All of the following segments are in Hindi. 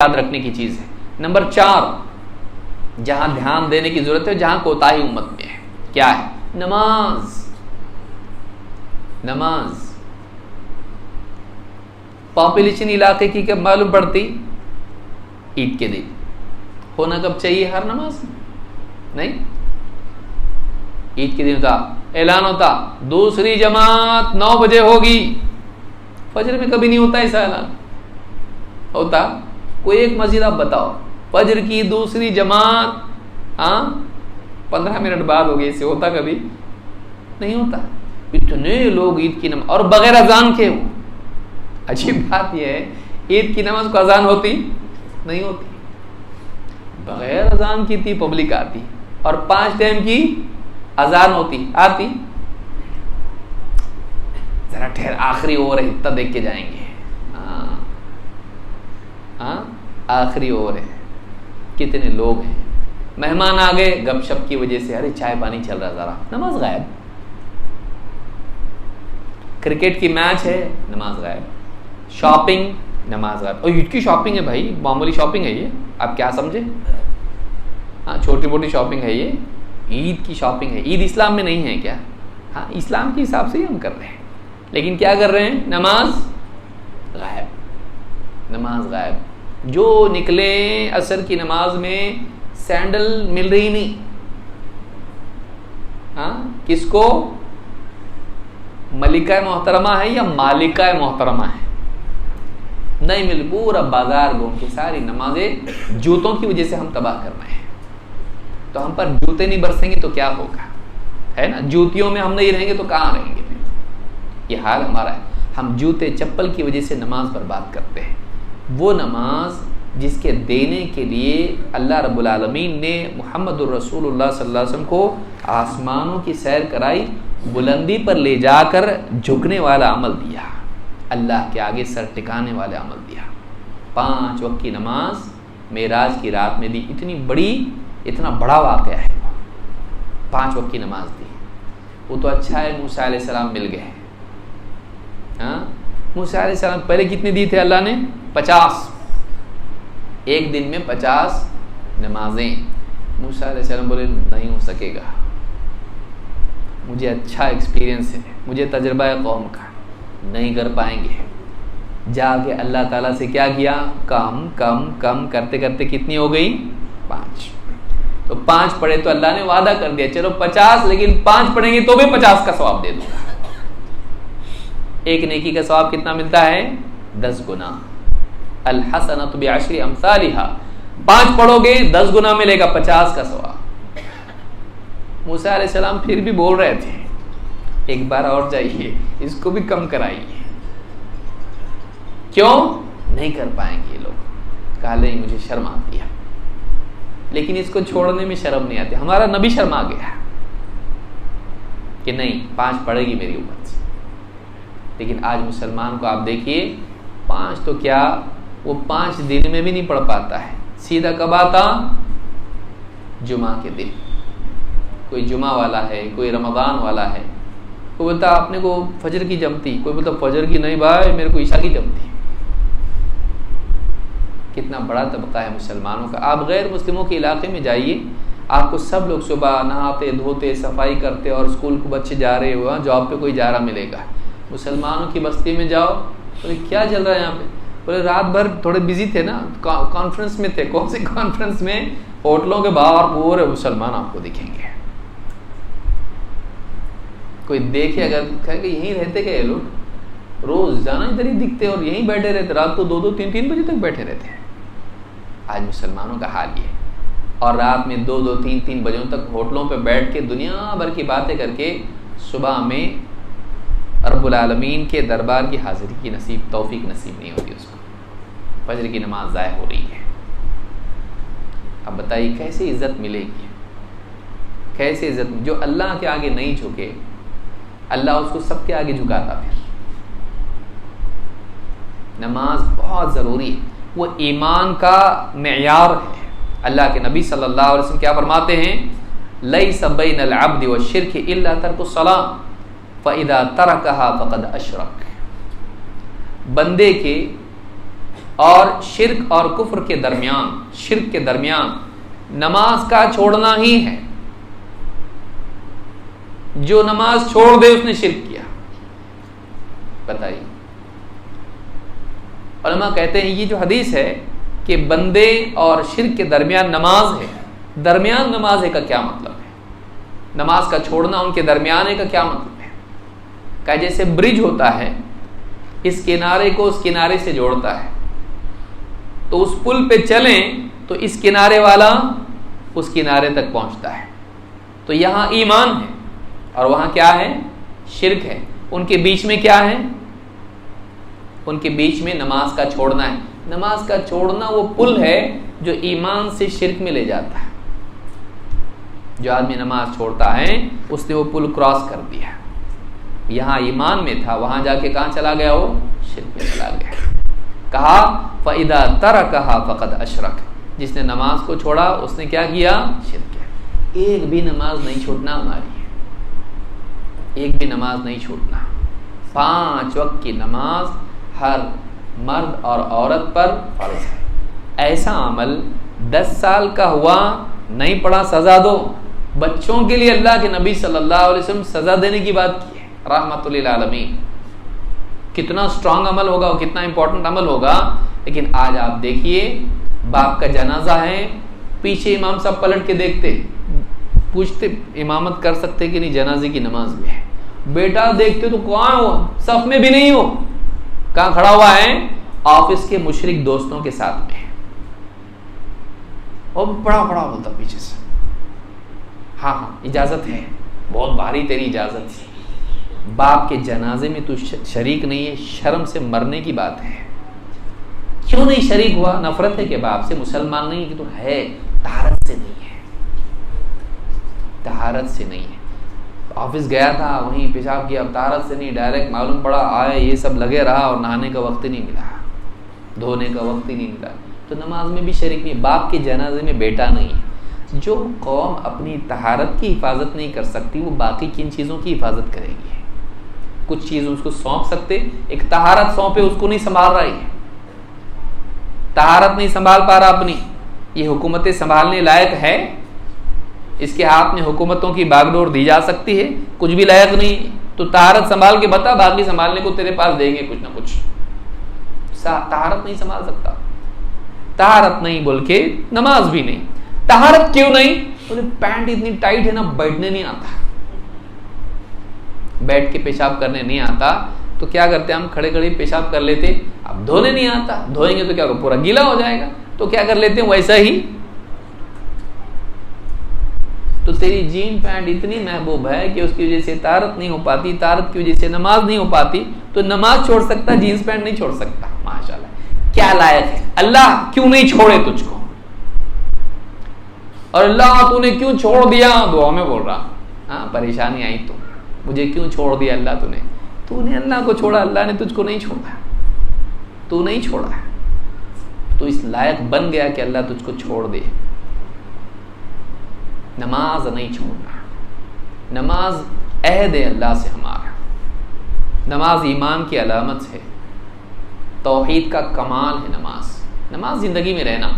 याद रखने की चीज है। नंबर 4, जहां ध्यान देने की जरूरत है, जहां कोताही उम्मत में है, क्या है? नमाज। नमाज पॉपुलेशन इलाके की कब मालूम पड़ती? ईद के दिन। होना कब चाहिए हर नमाज? नहीं, ईद के दिन होता, ऐलान होता दूसरी जमात 9 बजे होगी। फजर में कभी नहीं होता ऐसा ऐलान। होता कोई एक मस्जिद आप बताओ, फजर की दूसरी जमात 15 मिनट बाद होगी, ऐसे होता कभी? नहीं होता। इतने लोग ईद की नमाज, और बगैर अजान के हो। अजीब बात यह है, ईद की नमाज को अजान होती नहीं होती, बगैर अजान की थी पब्लिक आती, और 5 टाइम की अजान होती आती। जरा ठहर, आखिरी ओवर है, इतना देख के जाएंगे। आखिरी ओवर है, कितने लोग हैं, मेहमान आ गए, गपशप की वजह से अरे चाय पानी चल रहा, जरा नमाज गायब। क्रिकेट की मैच है, नमाज गायब। शॉपिंग, नमाज गायब। और ईद की शॉपिंग है भाई, मामूली शॉपिंग है ये, आप क्या समझे? छोटी मोटी शॉपिंग है ये, ईद की शॉपिंग है। ईद इस्लाम में नहीं है क्या? हाँ, इस्लाम के हिसाब से ही हम कर रहे हैं, लेकिन क्या कर रहे हैं? नमाज गायब, नमाज गायब। जो निकले असर की नमाज में सैंडल मिल रही नहीं। किसको? मलिका मोहतरमा है या मालिका मोहतरमा है? नहीं मिल, पूरा बाजार घूम के सारी नमाजें जूतों की वजह से हम तबाह कर रहे हैं। तो हम पर जूते नहीं बरसेंगे तो क्या होगा, है ना? जूतियों में हम नहीं रहेंगे तो कहां रहेंगे फिर? ये हाल हमारा है। हम जूते चप्पल की वजह से नमाज बर्बाद करते हैं। वो नमाज जिसके देने के लिए अल्लाह रब्बुल आलमीन ने मुहम्मदुर रसूलुल्लाह सल्लल्लाहु अलैहि वसल्लम को आसमानों की सैर कराई, बुलंदी पर ले जाकर झुकने वाला अमल दिया, अल्लाह के आगे सर टिकाने वाला अमल दिया। 5 वक्त की नमाज मेराज की रात में दी। इतनी बड़ी, इतना बड़ा वाक़या है, 5 वक्त की नमाज दी। वो तो अच्छा है मूसा अलैहिस्सलाम मिल गए। मूसा अलैहिस्सलाम पहले कितने दिए थे अल्लाह ने? 50। एक दिन में 50 नमाजें। मूसा अलैहिस्सलाम बोले नहीं हो सकेगा, मुझे अच्छा एक्सपीरियंस है, मुझे तजर्बा है कौम का, नहीं कर पाएंगे। जाके अल्लाह ताला से क्या किया? कम कम कम करते करते कितनी हो गई? 5। तो 5 पढ़े तो अल्लाह ने वादा कर दिया चलो 50, लेकिन 5 पढ़ेंगे तो भी 50 का सवाब दे दूंगा। एक नेकी का सवाब कितना मिलता है? 10 गुना। अल हसनतु बिअश्रि अमसालिहा। 5 पढ़ोगे 10 गुना मिलेगा, 50 का सवाब। मूसा अलैहिस्सलाम फिर भी बोल रहे थे एक बार और जाइए, इसको भी कम कराइए। क्यों? नहीं कर पाएंगे ये लोग। कहा नहीं, मुझे शर्म आती है, लेकिन इसको छोड़ने में शर्म नहीं आती। हमारा नबी शर्मा गया कि नहीं, 5 पढ़ेगी मेरी उम्मत से। लेकिन आज मुसलमान को आप देखिए, 5 तो क्या, वो 5 दिन में भी नहीं पढ़ पाता है। सीधा कब आता? जुमा के दिन। कोई जुमा वाला है, कोई रमज़ान वाला है, कोई बोलता अपने को फजर की जमती, कोई बोलता फजर की नहीं भाई, मेरे को ईशा की जमती। कितना बड़ा तबका है मुसलमानों का। आप गैर मुस्लिमों के इलाके में जाइए, आपको सब लोग सुबह नहाते धोते सफाई करते और स्कूल को बच्चे जा रहे हो, जॉब पे कोई जा रहा मिलेगा। मुसलमानों की बस्ती में जाओ, बोले क्या चल रहा है यहाँ पे? बोले रात भर थोड़े बिजी थे ना, कॉन्फ्रेंस में थे। कौन सी कॉन्फ्रेंस में? होटलों के बाहर पूरे मुसलमान आपको दिखेंगे। कोई देखे अगर कहेंगे यहीं रहते क्या ये लोग, रोज जाना इधर ही दिखते और यहीं बैठे रहते, रात को 2-2 3-3 बजे तक बैठे रहते हैं। आज मुसलमानों का हाल ये, और रात में 2-2 3-3 बजों तक होटलों पे बैठ के दुनिया भर की बातें करके सुबह में रब्बुल आलमीन के दरबार की हाजिरी की नसीब, तौफीक नसीब नहीं होती उसको। फजर की नमाज ज़ाय हो रही है। अब बताइए कैसे इज्जत मिलेगी? कैसे इज्जत? जो अल्लाह के आगे नहीं झुके, अल्लाह उसको सबके आगे झुकाता। फिर नमाज बहुत ज़रूरी है, वो ईमान का मेयार है। अल्लाह के नबी सल्लल्लाहु अलैहि वसल्लम क्या फरमाते हैं? लैसा बैनल अब्दि व शिर्क इल्ला तर्कुस सलाह फ़इज़ा तरकहा फ़क़द अशरक। बंदे के और शिर्क और कुफ्र के दरमियान, शिर्क के दरमियान नमाज का छोड़ना ही है। जो नमाज छोड़ दे उसने शिर्क किया। बताइए, उलमा कहते हैं ये जो हदीस है कि बंदे और शिर्क के दरमियान नमाज है, दरमियान नमाज है का क्या मतलब है? नमाज का छोड़ना उनके दरमियान है का क्या मतलब है? क्या जैसे ब्रिज होता है, इस किनारे को उस किनारे से जोड़ता है, तो उस पुल पे चलें तो इस किनारे वाला उस किनारे तक पहुंचता है। तो यहां ईमान है और वहां क्या है? शिर्क है। उनके बीच में क्या है? उनके बीच में नमाज का छोड़ना है। नमाज का छोड़ना वो पुल है जो ईमान से शिर्क में ले जाता है। जो आदमी नमाज छोड़ता है उसने वो पुल क्रॉस कर दिया। यहां ईमान में था, वहां जाके कहां चला गया? वो शिर्क में चला गया। कहा फ़इदा तरकहा फ़क़द अशरक, जिसने नमाज को छोड़ा उसने क्या किया? शिर्क किया। एक भी नमाज नहीं छूटना हमारी, एक भी नमाज नहीं छूटना। 5 वक्त की नमाज हर मर्द और औरत पर फर्ज है। ऐसा अमल 10 साल का हुआ नहीं पढ़ा सजा दो। बच्चों के लिए अल्लाह के नबी सल्लल्लाहु अलैहि वसल्लम सजा देने की बात की है, रहमतुल लिल आलमीन। कितना स्ट्रांग अमल होगा, कितना इंपॉर्टेंट अमल होगा। लेकिन आज आप देखिए, बाप का जनाजा है, पीछे इमाम साहब पलट के देखते, पूछते इमामत कर सकते कि नहीं, जनाजे की नमाज में है। बेटा देखते तो कौन हो, सफ में भी नहीं हो, कहां खड़ा हुआ है? ऑफिस के मुशरिक दोस्तों के साथ में। और बड़ा बड़ा बोलता पीछे से, हाँ हाँ इजाजत है, बहुत भारी तेरी इजाजत है। बाप के जनाजे में तू शरीक नहीं है, शर्म से मरने की बात है। क्यों नहीं शरीक हुआ? नफरत है कि बाप से, मुसलमान नहीं कि तू है, तहारत से नहीं है, तहारत से नहीं है। ऑफिस गया था, वहीं पेशाब किया, तहारत से नहीं, डायरेक्ट मालूम पड़ा आए, ये सब लगे रहा और नहाने का वक्त ही नहीं मिला, धोने का वक्त ही नहीं मिला, तो नमाज में भी शरीक नहीं। बाप के जनाजे में बेटा नहीं है। जो कौम अपनी तहारत की हिफाजत नहीं कर सकती, वो बाकी किन चीज़ों की हिफाजत करेगी? कुछ चीज़ उसको सौंप सकते, एक तहारत सौंपे उसको नहीं संभाल रही है, तहारत नहीं संभाल पा रहा अपनी, ये हुकूमतें संभालने लायक है? इसके हाथ में हुकूमतों की बागडोर दी जा सकती है? कुछ भी लायक नहीं। तो तहारत संभाल के बता, बाकी संभालने को तेरे पास देंगे कुछ ना कुछ। तहारत नहीं संभाल सकता, तहारत नहीं बोल के नमाज भी नहीं। तहारत क्यों नहीं? बोले पैंट इतनी टाइट है ना, बैठने नहीं आता, बैठ के पेशाब करने नहीं आता, तो क्या करते हम? खड़े खड़े पेशाब कर लेते। अब धोने नहीं आता, धोएंगे तो क्या होगा? पूरा गीला हो जाएगा। तो क्या कर लेते हैं? वैसा ही। तो तेरी जीन पैंट इतनी महबूब है कि उसकी वजह से तारत नहीं हो पाती, तारत की वजह से नमाज नहीं हो पाती, तो नमाज छोड़ सकता, जीन्स पैंट नहीं छोड़ सकता। माशाल्लाह, क्या लायक है। अल्लाह क्यों नहीं छोड़े तुझको? और अल्लाह तूने क्यों छोड़ दिया? दुआ में बोल रहा, हाँ परेशानी आई तो मुझे क्यों छोड़ दिया अल्लाह तूने? तूने अल्लाह को छोड़ा, अल्लाह ने तुझको नहीं छोड़ा, तू नहीं छोड़ा, तो इस लायक बन गया कि अल्लाह तुझको छोड़ दे। नमाज नहीं छोड़ना, नमाज अहद है अल्लाह से हमारा, नमाज ईमान की अलामत है, तौहीद का कमाल है नमाज। नमाज जिंदगी में रहना,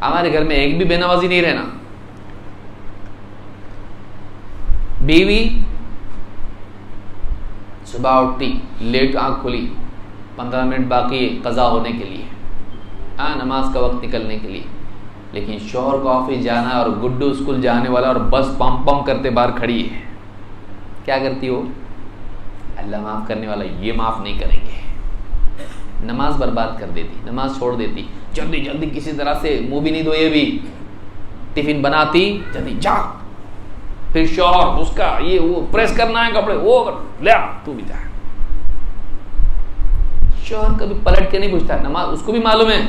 हमारे घर में एक भी बेनमाजी नहीं रहना। बीवी सुबह उठी, लेट आंख खुली, 15 मिनट बाकी है कज़ा होने के लिए, हाँ नमाज का वक्त निकलने के लिए, लेकिन शौहर को ऑफिस जाना है और गुड्डू स्कूल जाने वाला और बस पम पम करते बाहर खड़ी है। क्या करती हो? अल्लाह माफ़ करने वाला, ये माफ़ नहीं करेंगे। नमाज बर्बाद कर देती, नमाज छोड़ देती, जल्दी जल्दी किसी तरह से मुंह भी नहीं धोए भी, टिफिन बनाती जल्दी जा, फिर शौहर उसका ये वो प्रेस करना है कपड़े, वो ले आ तू भी जा। शौहर कभी पलट के नहीं पूछता, नमाज उसको भी मालूम है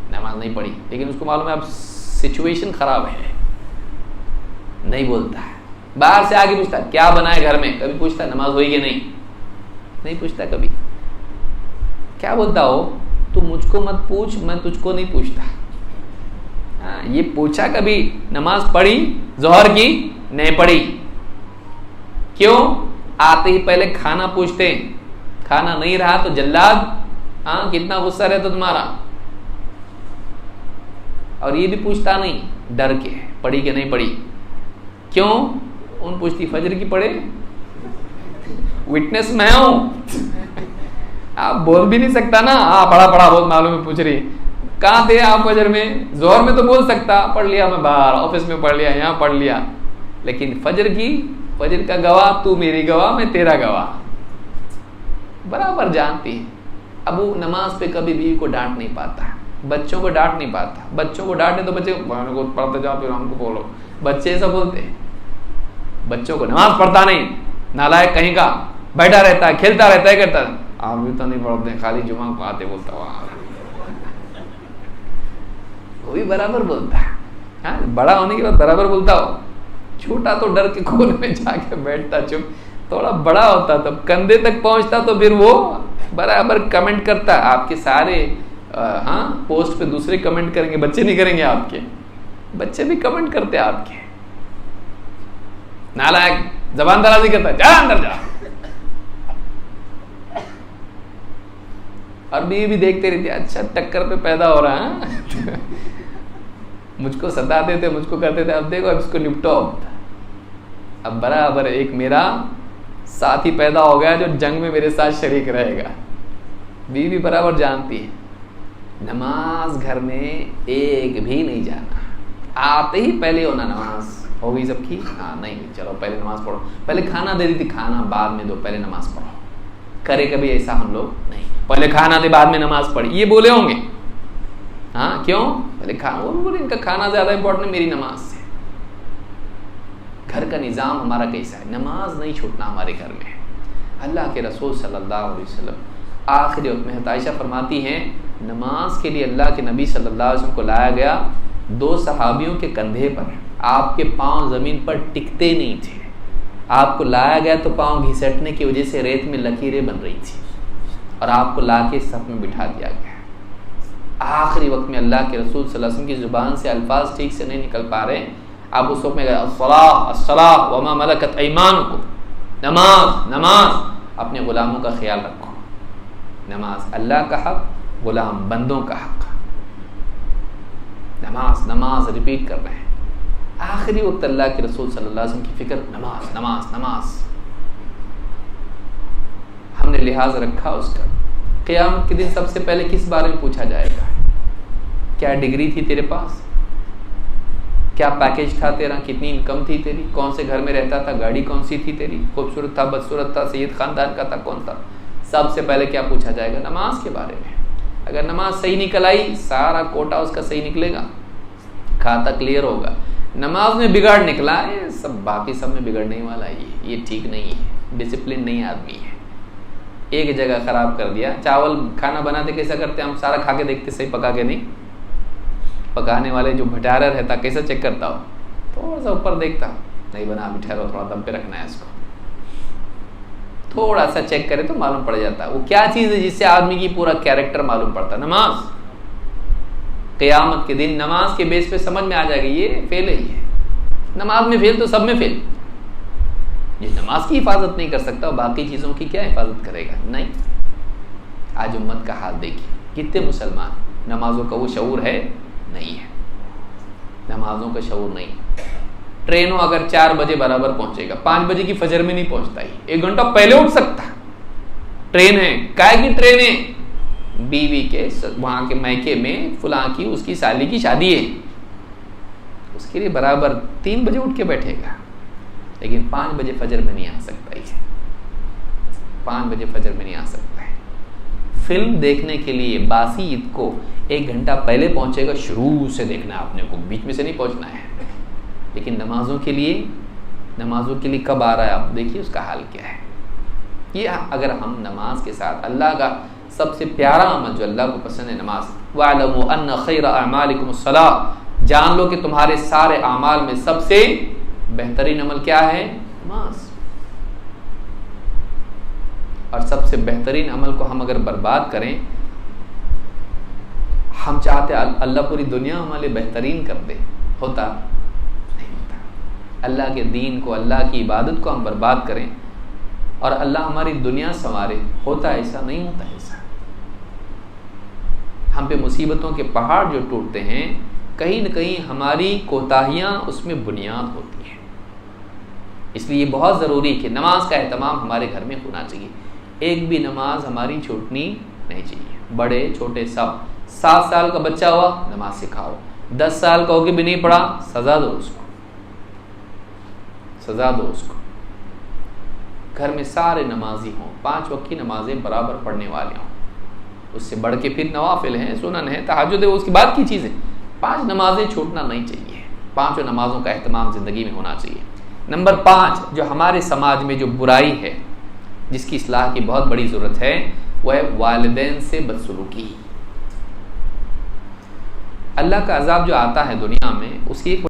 नमाज नहीं पढ़ी, लेकिन उसको मालूम है अब सिचुएशन खराब है, नहीं बोलता है। बाहर से आके पूछता क्या बनाए घर में, कभी पूछता नमाज हुई कि नहीं? नहीं पूछता कभी। क्या बोलता हो? तू मुझको मत पूछ, मैं तुझको नहीं पूछता। ये पूछा कभी नमाज पढ़ी जोहर की? नहीं पढ़ी। क्यों? आते ही पहले खाना पूछते, खाना नहीं रहा तो जल्लाद, हाँ कितना गुस्सा रहता तुम्हारा, और ये भी पूछता नहीं डर के पढ़ी कि नहीं पढ़ी। क्यों? उन पूछती फजर की पढ़े, विटनेस मैं हूं। आप बोल भी नहीं सकता ना, हाँ पढ़ा बहुत मालूम है, पूछ रही कहाँ थे आप फजर में? जोहर में तो बोल सकता, पढ़ लिया मैं बाहर ऑफिस में पढ़ लिया, यहाँ पढ़ लिया। लेकिन फजर का गवाह, तू मेरी गवाह मैं तेरा गवाह, बराबर जानती है। अब वो नमाज पे कभी बीवी को डांट नहीं पाता, बच्चों को डांट नहीं पाता। बच्चों को डांटे तो बच्चे को पढ़ते जाओ फिर हमको बोलो, बच्चे ऐसा बोलते हैं। बच्चों को नमाज पढ़ता नहीं, नालायक कहीं का, बैठा रहता है, खेलता रहता है, करता है। आप भी तो नहीं पढ़ते, खाली जुमा को आते बोलता हुआ, वो भी बराबर बोलता है। हाँ, बड़ा होने के बाद बराबर बोलता हो, छोटा तो डर के कोने में जाके बैठता चुप, थोड़ा बड़ा होता तब कंधे तक पहुंचता तो फिर वो बराबर कमेंट करता। आपके सारे पोस्ट पे दूसरे कमेंट करेंगे, बच्चे नहीं करेंगे आपके, बच्चे भी कमेंट करते आपके। नालायक, जबान दराजी करता है, जा अंदर जा। और बीवी भी देखते रहती, अच्छा टक्कर पे पैदा हो रहा है। मुझको सताते थे, मुझको करते थे, अब देखो अब इसको निपटो। अब बराबर एक मेरा साथी पैदा हो गया जो जंग में मेरे साथ शरीक रहेगा। बीवी बराबर जानती है, नमाज घर में एक भी नहीं जाना, आते ही पहले होना नमाज हो गई सबकी, हाँ नहीं चलो पहले नमाज पढ़ो, पहले खाना दे दी थी, खाना बाद में दो, पहले नमाज पढ़ो। करे कभी ऐसा हम लोग नहीं, पहले खाना दे बाद में नमाज पढ़ी, ये बोले होंगे। हाँ क्यों? पहले खाना, वो बोले इनका खाना ज्यादा इंपॉर्टेंट है मेरी नमाज से। घर का निजाम हमारा कैसा है? नमाज नहीं छूटना हमारे घर में। अल्लाह के रसूल सल्लल्लाहु अलैहि वसल्लम आखिरी वक्त में आयशा फरमाती हैं, नमाज के लिए अल्लाह के नबी सल्लल्लाहु अलैहि वसल्लम को लाया गया, दो सहाबियों के कंधे पर, आपके पांव जमीन पर टिकते नहीं थे, आपको लाया गया तो पांव घिसटने की वजह से रेत में लकीरें बन रही थी, और आपको लाके सफ में बिठा दिया गया। आखिरी वक्त में अल्लाह के रसूल सल्लल्लाहु अलैहि वसल्लम की जुबान से अल्फाज ठीक से नहीं निकल पा रहे, आप उस वक्त में गए अस्सलाह वमा मलकत ऐमानुकुम, नमाज नमाज, अपने गुलामों का ख्याल रखो। नमाज अल्लाह का हक, गुलाम बंदों का हक। नमाज नमाज रिपीट कर रहे हैं। आखिरी वक्त अल्लाह के रसूल सल्लल्लाहु अलैहि वसल्लम की फिक्र, नमाज नमाज नमाज। हमने लिहाज रखा उसका। क़यामत के दिन सबसे पहले किस बारे में पूछा जाएगा? क्या डिग्री थी तेरे पास? क्या पैकेज था तेरा? कितनी इनकम थी तेरी? कौन से घर में रहता था? गाड़ी कौन सी थी तेरी? खूबसूरत था, बदसूरत था, सैयद खानदान का था, कौन था? सबसे पहले क्या पूछा जाएगा? नमाज के बारे में। अगर नमाज सही निकल आई, सारा कोटा उसका सही निकलेगा, खाता क्लियर होगा। नमाज में बिगाड़ निकला है, सब बाकी सब में बिगड़ने वाला ये ठीक नहीं है, डिसिप्लिन नहीं आदमी है। एक जगह खराब कर दिया। चावल खाना बनाते कैसा करते हम? सारा खा के देखते, सही पका के नहीं। पकाने वाले जो भटारा रहता कैसा चेक करता हो? थोड़ा सा ऊपर देखता, नहीं बना, अभी ठहरो, थोड़ा दम पे रखना है इसको, थोड़ा सा चेक करे तो मालूम पड़ जाता है। वो क्या चीज़ है जिससे आदमी की पूरा कैरेक्टर मालूम पड़ता है? नमाज। क़यामत के दिन नमाज के बेस पे समझ में आ जाएगा ये फेल है, ये नमाज में फेल तो सब में फेल। ये नमाज की हिफाजत नहीं कर सकता, बाकी चीज़ों की क्या हिफाजत करेगा? नहीं। आज उम्मत का हाल देखिए, कितने मुसलमान नमाजों का वो शऊर है नहीं है, नमाजों का शऊर नहीं। ट्रेनों अगर 4 बजे बराबर पहुंचेगा, 5 बजे की फजर में नहीं पहुंचता ही, 1 घंटा पहले उठ सकता। ट्रेन है, काय की ट्रेन है? बीवी के वहां के मैके में फुला की उसकी साली की शादी है, उसके लिए बराबर 3 बजे उठ के बैठेगा, लेकिन 5 बजे फजर में नहीं आ सकता है। 5 बजे फजर में नहीं आ सकता है। फिल्म देखने के लिए बासी ईद को 1 घंटा पहले पहुंचेगा, शुरू से देखना आपने को, बीच में से नहीं पहुंचना है। लेकिन नमाजों के लिए कब आ रहा है आप देखिए उसका हाल क्या है। ये अगर हम नमाज के साथ अल्लाह का सबसे प्यारा अमल जो अल्लाह को पसंद है नमाज, वअलमू अन्न खैर अमालिकुमुस्सलाह, जान लो कि तुम्हारे सारे अमाल में सबसे बेहतरीन अमल क्या है? नमाज। और सबसे बेहतरीन अमल को हम अगर बर्बाद करें, हम चाहते अल्लाह पूरी दुनिया हमारे बेहतरीन कर दे, होता नहीं होता। अल्लाह के दीन को, अल्लाह की इबादत को हम बर्बाद करें और अल्लाह हमारी दुनिया संवारे, होता ऐसा नहीं होता ऐसा। हम पे मुसीबतों के पहाड़ जो टूटते हैं, कहीं न कहीं हमारी कोताहियाँ उसमें बुनियाद होती हैं। इसलिए ये बहुत ज़रूरी है कि नमाज का एहतमाम हमारे घर में होना चाहिए। एक भी नमाज हमारी छूटनी नहीं चाहिए, बड़े छोटे सब। 7 साल का बच्चा हुआ, नमाज सिखाओ। 10 साल का होके भी नहीं पढ़ा, सजा दो उसको, सजा दो उसको। घर में सारे नमाजी हों, 5 वक्त की नमाजें बराबर पढ़ने वाले हों। उससे बढ़ के फिर नवाफिल हैं, सुनन है, तहज्जुद है, उसकी बात की चीज़ है। 5 नमाजें छूटना नहीं चाहिए। 5 नमाजों का एहतमाम ज़िंदगी में होना चाहिए। नंबर 5, जो हमारे समाज में जो बुराई है, जिसकी इस्लाह की बहुत बड़ी ज़रूरत है, वह है वालिदैन से बदसलूकी। अल्लाह का अज़ाब जो आता है दुनिया में, उसकी एक